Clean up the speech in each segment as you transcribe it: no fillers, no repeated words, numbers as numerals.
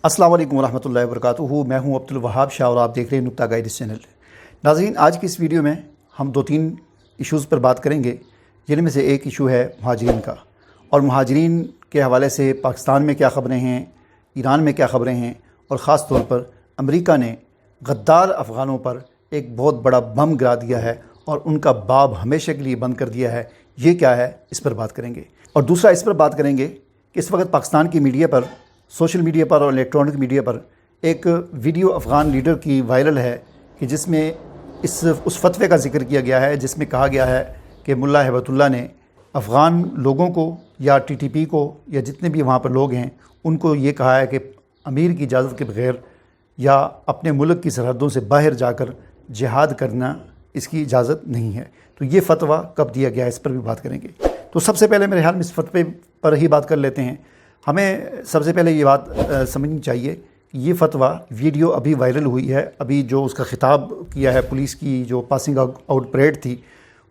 अस्सलाम वालेकुम वरहमतुल्लाहि वबरकातुहू। मैं हूं अब्दुल वहाब शाह और आप देख रहे हैं नुक्ता गाइड चैनल। नाज़रीन, आज की इस वीडियो में हम 2-3 इश्यूज़ पर बात करेंगे, जिनमें से एक इशू है महाजरीन का, और महाजरीन के हवाले से पाकिस्तान में क्या ख़बरें हैं, ईरान में क्या ख़बरें हैं, और ख़ास तौर पर अमेरिका ने गद्दार अफ़गानों पर एक बहुत बड़ा बम गिरा दिया है और उनका बाब हमेशा के लिए बंद कर दिया है। ये क्या है, इस पर बात करेंगे। और दूसरा, इस पर बात करेंगे कि इस वक्त पाकिस्तान की मीडिया पर, सोशल मीडिया पर और इलेक्ट्रॉनिक मीडिया पर एक वीडियो अफ़गान लीडर की वायरल है कि जिसमें उस फतवे का ज़िक्र किया गया है जिसमें कहा गया है कि मुल्ला हिबतुल्लाह ने अफ़गान लोगों को या टीटीपी को या जितने भी वहाँ पर लोग हैं उनको ये कहा है कि अमीर की इजाज़त के बग़ैर या अपने मुल्क की सरहदों से बाहर जाकर जिहाद करना, इसकी इजाज़त नहीं है। तो ये फ़तवा कब दिया गया है, इस पर भी बात करेंगे। तो सबसे पहले मेरे ख्याल में इस फतवे पर ही बात कर लेते हैं। हमें सबसे पहले ये बात समझनी चाहिए कि ये फ़तवा वीडियो अभी वायरल हुई है। अभी जो उसका ख़िताब किया है पुलिस की जो पासिंग आउट परेड थी,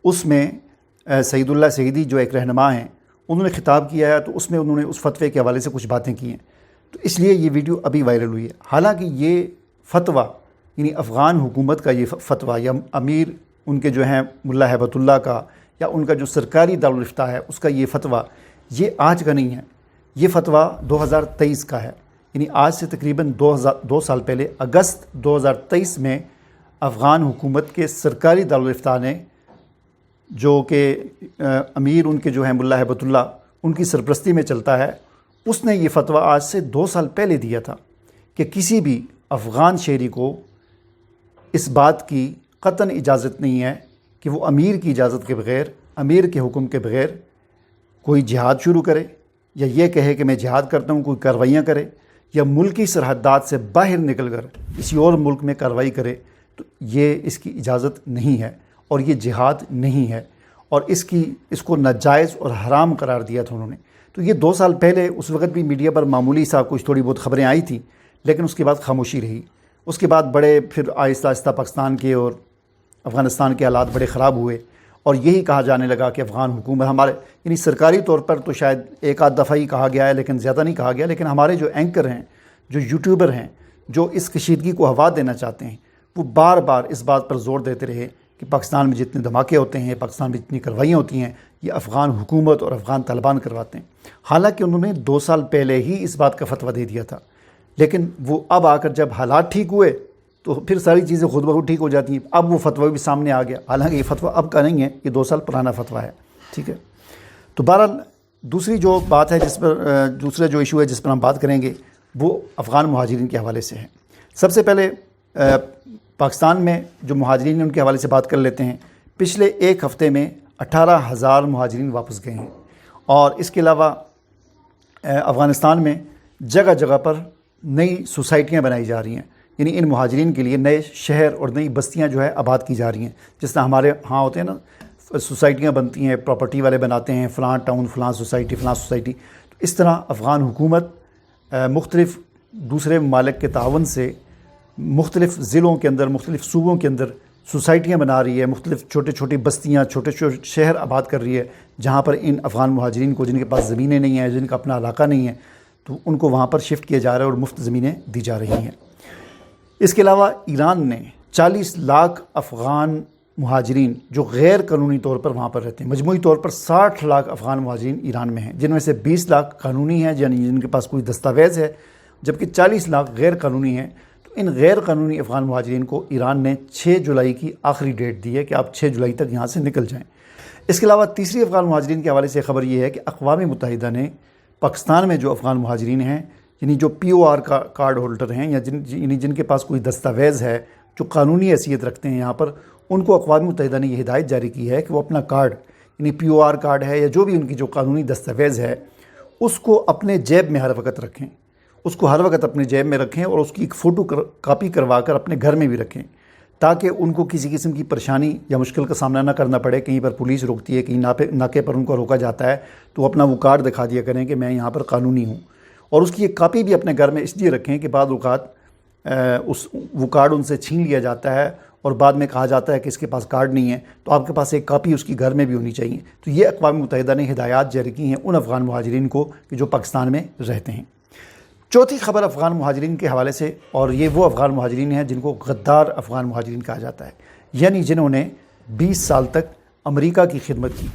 उसमें सईदुल्लाह सईदी जो एक रहनुमा हैं, उन्होंने ख़िताब किया है। तो उसमें उन्होंने उस फतवे के हवाले से कुछ बातें की हैं, तो इसलिए ये वीडियो अभी वायरल हुई है। हालांकि ये फतवा, यानी अफ़गान हुकूमत का ये फतवा या अमीर उनके जो हैं मुल्ला हिबतुल्लाह का या उनका जो सरकारी दारुल इफ्ता है उसका ये फतवा, ये आज का नहीं है। ये फतवा 2023 का है, यानी आज से तकरीबन 2 साल पहले अगस्त 2023 में अफ़गान हुकूमत के सरकारी दारुल इफ्ता ने, जो कि अमीर उनके जो हैं मुल्ला हिबतुल्लाह, उनकी सरपरस्ती में चलता है, उसने ये फ़तवा आज से 2 साल पहले दिया था कि किसी भी अफ़गान शहरी को इस बात की क़तन इजाज़त नहीं है कि वो अमीर की इजाज़त के बग़ैर, अमीर के हुक्म के बग़ैर कोई जिहाद शुरू करे या ये कहे कि मैं जिहाद करता हूँ, कोई कार्रवाइयाँ करे या मुल्की सरहदात से बाहर निकल कर किसी और मुल्क में कार्रवाई करे। तो ये इसकी इजाज़त नहीं है और ये जिहाद नहीं है, और इसको नाजायज़ और हराम करार दिया था उन्होंने। तो ये 2 साल पहले उस वक्त भी मीडिया पर मामूली सा कुछ थोड़ी बहुत ख़बरें आई थी, लेकिन उसके बाद खामोशी रही। उसके बाद बड़े फिर आहिस्ता आहिस्ता पाकिस्तान के और अफ़गानिस्तान के हालात बड़े ख़राब हुए और यही कहा जाने लगा कि अफ़गान हुकूमत हमारे, यानी सरकारी तौर पर तो शायद एक आध दफ़ा ही कहा गया है, लेकिन ज़्यादा नहीं कहा गया, लेकिन हमारे जो एंकर हैं, जो यूट्यूबर हैं, जो इस कशीदगी को हवा देना चाहते हैं, वो बार बार इस बात पर ज़ोर देते रहे कि पाकिस्तान में जितने धमाके होते हैं, पाकिस्तान में जितनी कार्रवाइयाँ होती हैं, ये अफ़गान हुकूमत और अफ़गान तालिबान करवाते हैं। हालांकि उन्होंने 2 साल पहले ही इस बात का फतवा दे दिया था, लेकिन वो अब आकर जब हालात ठीक हुए तो फिर सारी चीज़ें खुद ब खुद ठीक हो जाती हैं। अब वो फतवा भी सामने आ गया। हालांकि ये फतवा अब का नहीं है, ये 2 साल पुराना फतवा है, ठीक है। तो बहरहाल दूसरी जो बात है, दूसरा जो इशू है जिस पर हम बात करेंगे, वो अफ़गान मुहाजिरीन के हवाले से है। सबसे पहले पाकिस्तान में जो मुहाजिरीन हैं उनके हवाले से बात कर लेते हैं। पिछले 1 हफ़्ते में 18,000 मुहाजिरीन वापस गए हैं, और इसके अलावा अफ़गानिस्तान में जगह जगह पर नई सोसाइटियाँ बनाई जा रही हैं, यानी इन मुहाजिरीन के लिए नए शहर और नई बस्तियां जो है आबाद की जा रही हैं। जिस तरह हमारे यहाँ होते हैं ना, सोसाइटियाँ बनती हैं, प्रॉपर्टी वाले बनाते हैं, फ़लाँ टाउन, फ़लाँ सोसाइटी। तो इस तरह अफ़गान हुकूमत मुख्तलिफ़ दूसरे ममालिक के तावन से मुख्तलिफ़ ज़िलों के अंदर, मुख्तलिफ़ सूबों के अंदर सोसाइटियाँ बना रही है, मुख्तलिफ़ छोटे छोटी बस्तियाँ, छोटे छोटे शहर आबाद कर रही है, जहाँ पर इन अफ़गान मुहाजिरीन को, जिनके पास ज़मीनें नहीं हैं, जिनका अपना इलाका नहीं है, तो उनको वहाँ पर शिफ्ट किया जा रहा है और मुफ्त ज़मीनें दी जा रही हैं। इसके अलावा ईरान ने 40 लाख अफ़गान मुहाजिरीन जो गैर कानूनी तौर पर वहाँ पर रहते हैं, मजमूई तौर पर 60 लाख अफ़गान मुहाजिरीन ईरान में हैं, जिनमें से 20 लाख कानूनी हैं, यानी जिनके पास कोई दस्तावेज़ है, जबकि 40 लाख गैर कानूनी हैं। तो इन गैर कानूनी अफ़गान मुहाजिरीन को ईरान ने 6 जुलाई की आखिरी डेट दी है कि आप 6 जुलाई तक यहाँ से निकल जाएँ। इसके अलावा तीसरी अफ़गान मुहाजिरीन के हवाले से ख़बर ये है कि अक़वाम मुत्तहिदा ने पाकिस्तान में जो अफ़गान मुहाजिरीन हैं, यानी जो POR का कार्ड होल्डर हैं या जिनके पास कोई दस्तावेज़ है, जो कानूनी हैसियत रखते हैं यहाँ पर, उनको अक़वाम मुत्तहिदा ने ये हिदायत जारी की है कि वो अपना कार्ड, यानी POR कार्ड है या जो भी उनकी जो कानूनी दस्तावेज़ है, उसको अपने जेब में हर वक्त रखें, उसको हर वक्त अपने जेब में रखें और उसकी एक फ़ोटो कापी करवा कर अपने घर में भी रखें, ताकि उनको किसी किस्म की परेशानी या मुश्किल का सामना ना करना पड़े। कहीं पर पुलिस रोकती है, कहीं नाके पर उनको रोका जाता है, तो अपना वो कार्ड दिखा दिया करें कि मैं यहाँ पर कानूनी हूँ, और उसकी एक कापी भी अपने घर में इसलिए रखें कि बाद औक़ात वो कार्ड उनसे छीन लिया जाता है और बाद में कहा जाता है कि इसके पास कार्ड नहीं है, तो आपके पास एक कापी उसकी घर में भी होनी चाहिए। तो ये अक़वाम मुत्तहिदा ने हिदायत जारी की हैं उन अफ़गान मुहाजिरीन को कि जो पाकिस्तान में रहते हैं। چوتھی خبر افغان مہاجرین کے حوالے سے، اور یہ وہ افغان مہاجرین ہیں جن کو غدار افغان مہاجرین کہا جاتا ہے، یعنی جنہوں نے 20 سال تک امریکہ کی خدمت کی،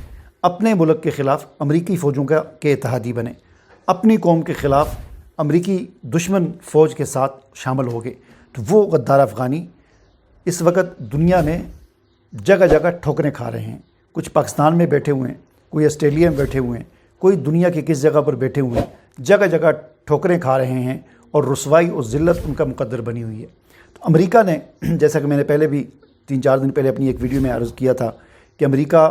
اپنے ملک کے خلاف امریکی فوجوں کے اتحادی بنے، اپنی قوم کے خلاف امریکی دشمن فوج کے ساتھ شامل ہو گئے۔ تو وہ غدار افغانی اس وقت دنیا میں جگہ جگہ ٹھوکریں کھا رہے ہیں۔ کچھ پاکستان میں بیٹھے ہوئے ہیں، کوئی آسٹریلیا میں بیٹھے ہوئے ہیں، کوئی دنیا کی کس جگہ پر بیٹھے ہوئے ہیں، جگہ جگہ ٹھوکریں کھا رہے ہیں اور رسوائی اور ذلت ان کا مقدر بنی ہوئی ہے۔ تو امریکہ نے، جیسا کہ میں نے پہلے بھی 3-4 دن پہلے اپنی ایک ویڈیو میں عرض کیا تھا کہ امریکہ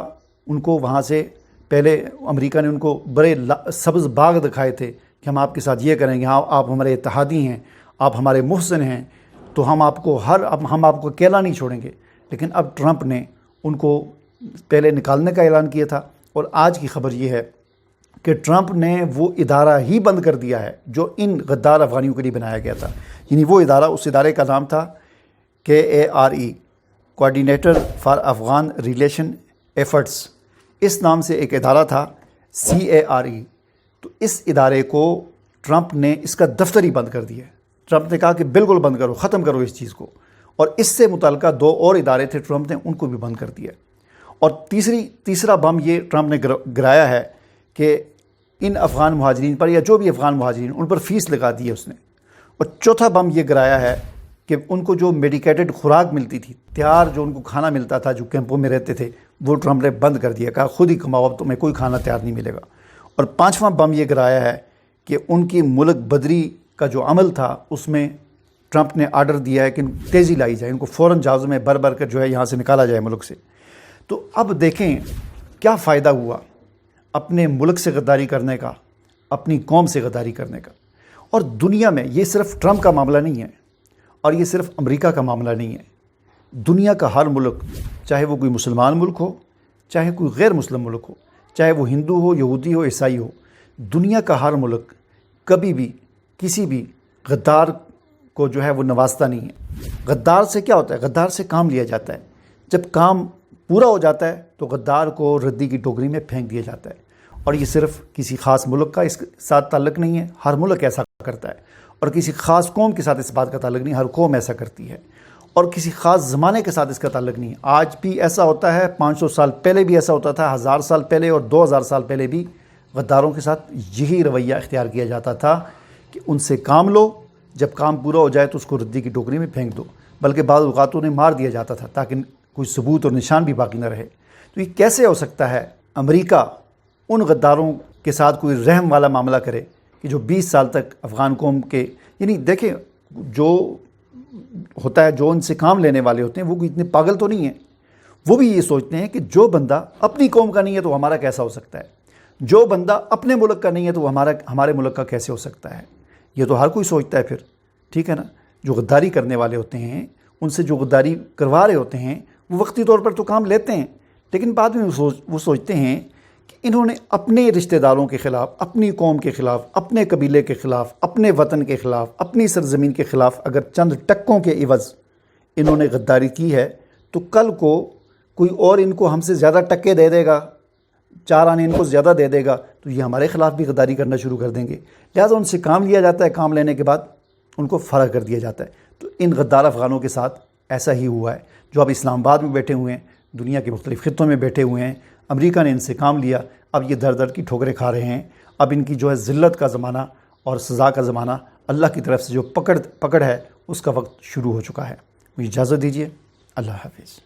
ان کو وہاں سے پہلے امریکہ نے ان کو بڑے سبز باغ دکھائے تھے کہ ہم آپ کے ساتھ یہ کریں گے، ہاں آپ ہمارے اتحادی ہیں، آپ ہمارے محسن ہیں، تو ہم آپ کو اکیلا نہیں چھوڑیں گے۔ لیکن اب ٹرمپ نے ان کو پہلے نکالنے کا اعلان کیا تھا، اور آج کی خبر یہ ہے کہ ٹرمپ نے وہ ادارہ ہی بند کر دیا ہے جو ان غدار افغانیوں کے لیے بنایا گیا تھا۔ یعنی وہ ادارہ، اس ادارے کا نام تھا KARE، coordinator for Afghan relation efforts. اس نام سے ایک ادارہ تھا CARE۔ تو اس ادارے کو ٹرمپ نے اس کا دفتر ہی بند کر دیا ہے۔ ٹرمپ نے کہا کہ بالکل بند کرو، ختم کرو اس چیز کو، اور اس سے متعلقہ 2 اور ادارے تھے، ٹرمپ نے ان کو بھی بند کر دیا۔ اور تیسرا بم یہ ٹرمپ نے گرایا ہے کہ ان افغان مہاجرین پر، یا جو بھی افغان مہاجرین، ان پر فیس لگا دی ہے اس نے۔ اور چوتھا بم یہ گرایا ہے کہ ان کو جو میڈیکیٹڈ خوراک ملتی تھی، تیار جو ان کو کھانا ملتا تھا جو کیمپوں میں رہتے تھے، وہ ٹرمپ نے بند کر دیا، کہا خود ہی کماؤ، اب تمہیں کوئی کھانا تیار نہیں ملے گا۔ اور 5واں بم یہ گرایا ہے کہ ان کی ملک بدری کا جو عمل تھا اس میں ٹرمپ نے آرڈر دیا ہے کہ تیزی لائی جائے، ان کو فوراً جہازوں میں بھر کر جو ہے یہاں سے نکالا جائے ملک سے۔ تو اب دیکھیں کیا فائدہ ہوا اپنے ملک سے غداری کرنے کا، اپنی قوم سے غداری کرنے کا۔ اور دنیا میں یہ صرف ٹرمپ کا معاملہ نہیں ہے، اور یہ صرف امریکہ کا معاملہ نہیں ہے۔ دنیا کا ہر ملک، چاہے وہ کوئی مسلمان ملک ہو، چاہے کوئی غیر مسلم ملک ہو، چاہے وہ ہندو ہو، یہودی ہو، عیسائی ہو، دنیا کا ہر ملک کبھی بھی کسی بھی غدار کو جو ہے وہ نوازتا نہیں ہے۔ غدار سے کیا ہوتا ہے؟ غدار سے کام لیا جاتا ہے، جب کام پورا ہو جاتا ہے تو غدار کو ردی کی ٹوکری میں پھینک دیا جاتا ہے۔ اور یہ صرف کسی خاص ملک کا اس کے ساتھ تعلق نہیں ہے، ہر ملک ایسا کرتا ہے، اور کسی خاص قوم کے ساتھ اس بات کا تعلق نہیں، ہر قوم ایسا کرتی ہے، اور کسی خاص زمانے کے ساتھ اس کا تعلق نہیں ہے۔ آج بھی ایسا ہوتا ہے، 500 سال پہلے بھی ایسا ہوتا تھا، 1000 سال پہلے اور 2000 سال پہلے بھی غداروں کے ساتھ یہی رویہ اختیار کیا جاتا تھا کہ ان سے کام لو، جب کام پورا ہو جائے تو اس کو ردی کی ٹوکری میں پھینک دو، بلکہ بعض اوقات انہیں مار دیا جاتا تھا تاکہ کوئی ثبوت اور نشان بھی باقی نہ رہے۔ تو یہ کیسے ہو سکتا ہے امریکہ ان غداروں کے ساتھ کوئی رحم والا معاملہ کرے کہ جو 20 سال تک افغان قوم کے، یعنی دیکھیں جو ہوتا ہے، جو ان سے کام لینے والے ہوتے ہیں وہ کوئی اتنے پاگل تو نہیں ہیں، وہ بھی یہ سوچتے ہیں کہ جو بندہ اپنی قوم کا نہیں ہے تو ہمارا کیسا ہو سکتا ہے، جو بندہ اپنے ملک کا نہیں ہے تو ہمارے ملک کا کیسے ہو سکتا ہے۔ یہ تو ہر کوئی سوچتا ہے پھر، ٹھیک ہے نا۔ جو غداری کرنے والے ہوتے ہیں، ان سے جو غداری کروا رہے ہوتے ہیں، وہ وقتی طور پر تو کام لیتے ہیں، لیکن بعد میں وہ سوچتے ہیں کہ انہوں نے اپنے رشتہ داروں کے خلاف، اپنی قوم کے خلاف، اپنے قبیلے کے خلاف، اپنے وطن کے خلاف، اپنی سرزمین کے خلاف اگر چند ٹکوں کے عوض انہوں نے غداری کی ہے، تو کل کو کوئی اور ان کو ہم سے زیادہ ٹکے دے دے گا، 4 آنے ان کو زیادہ دے دے گا، تو یہ ہمارے خلاف بھی غداری کرنا شروع کر دیں گے۔ لہٰذا ان سے کام لیا جاتا ہے، کام لینے کے بعد ان کو فرار کر دیا جاتا ہے۔ تو ان غدار افغانوں کے ساتھ ایسا ہی ہوا ہے، جو اب اسلام آباد میں بیٹھے ہوئے ہیں، دنیا کے مختلف خطوں میں بیٹھے ہوئے ہیں۔ امریکہ نے ان سے کام لیا، اب یہ در در کی ٹھوکریں کھا رہے ہیں۔ اب ان کی جو ہے ذلت کا زمانہ اور سزا کا زمانہ، اللہ کی طرف سے جو پکڑ ہے، اس کا وقت شروع ہو چکا ہے۔ مجھے اجازت دیجیے، اللہ حافظ۔